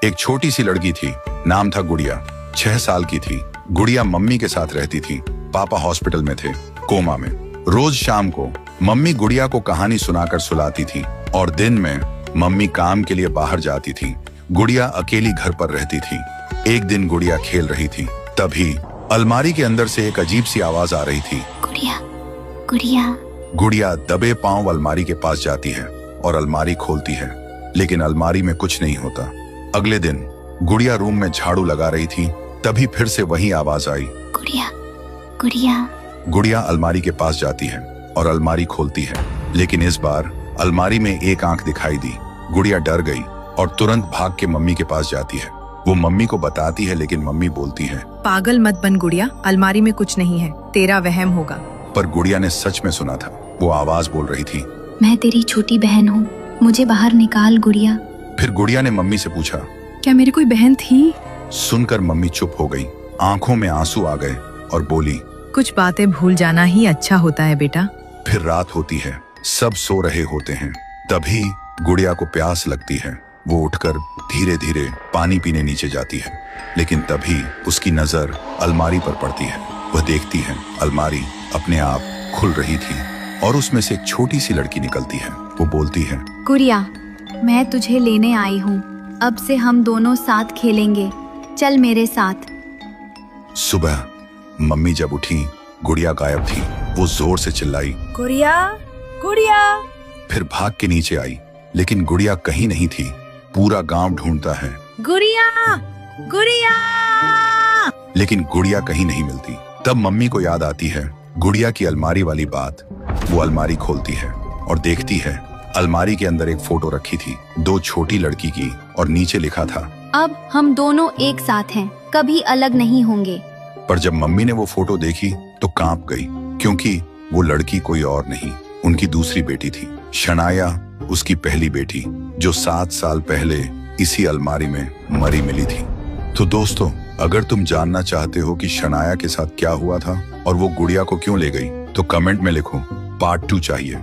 एक छोटी सी लड़की थी, नाम था गुड़िया। 6 साल की थी। गुड़िया मम्मी के साथ रहती थी। पापा हॉस्पिटल में थे, कोमा में। रोज शाम को मम्मी गुड़िया को कहानी सुनाकर सुलाती थी और दिन में मम्मी काम के लिए बाहर जाती थी। गुड़िया अकेली घर पर रहती थी। एक दिन गुड़िया खेल रही थी, तभी अलमारी के अंदर से एक अजीब सी आवाज आ रही थी। गुड़िया, गुड़िया। गुड़िया दबे पांव अलमारी के पास जाती है और अलमारी खोलती है, लेकिन अलमारी में कुछ नहीं होता। अगले दिन गुड़िया रूम में झाड़ू लगा रही थी, तभी फिर से वही आवाज आई। गुड़िया, गुड़िया। गुड़िया अलमारी के पास जाती है और अलमारी खोलती है, लेकिन इस बार अलमारी में एक आंख दिखाई दी। गुड़िया डर गई और तुरंत भाग के मम्मी के पास जाती है। वो मम्मी को बताती है, लेकिन मम्मी बोलती है, पागल मत बन गुड़िया, अलमारी में कुछ नहीं है, तेरा वहम होगा। पर गुड़िया ने सच में सुना था। वो आवाज बोल रही थी, मैं तेरी छोटी बहन हूँ, मुझे बाहर निकाल गुड़िया। फिर गुड़िया ने मम्मी से पूछा, क्या मेरी कोई बहन थी? सुनकर मम्मी चुप हो गई। आंखों में आंसू आ गए और बोली, कुछ बातें भूल जाना ही अच्छा होता है बेटा। फिर रात होती है, सब सो रहे होते हैं। तभी गुड़िया को प्यास लगती है। वो उठकर धीरे धीरे पानी पीने नीचे जाती है, लेकिन तभी उसकी नजर अलमारी पर पड़ती है। वह देखती है अलमारी अपने आप खुल रही थी और उसमें से एक छोटी सी लड़की निकलती है। वो बोलती है, गुड़िया, मैं तुझे लेने आई हूँ, अब से हम दोनों साथ खेलेंगे, चल मेरे साथ। सुबह मम्मी जब उठी, गुड़िया गायब थी। वो जोर से चिल्लाई, गुड़िया, गुड़िया। फिर भाग के नीचे आई, लेकिन गुड़िया कहीं नहीं थी। पूरा गांव ढूंढता है, गुड़िया, गुड़िया। लेकिन गुड़िया कहीं नहीं मिलती। तब मम्मी को याद आती है गुड़िया की अलमारी वाली बात। वो अलमारी खोलती है और देखती है अलमारी के अंदर एक फोटो रखी थी, 2 छोटी लड़की की, और नीचे लिखा था, अब हम दोनों एक साथ हैं, कभी अलग नहीं होंगे। पर जब मम्मी ने वो फोटो देखी तो कांप गई, क्योंकि वो लड़की कोई और नहीं, उनकी दूसरी बेटी थी, शनाया, उसकी पहली बेटी, जो 7 साल पहले इसी अलमारी में मरी मिली थी। तो दोस्तों, अगर तुम जानना चाहते हो कि शनाया के साथ क्या हुआ था और वो गुड़िया को क्यों ले गई, तो कमेंट में लिखो, पार्ट 2 चाहिए।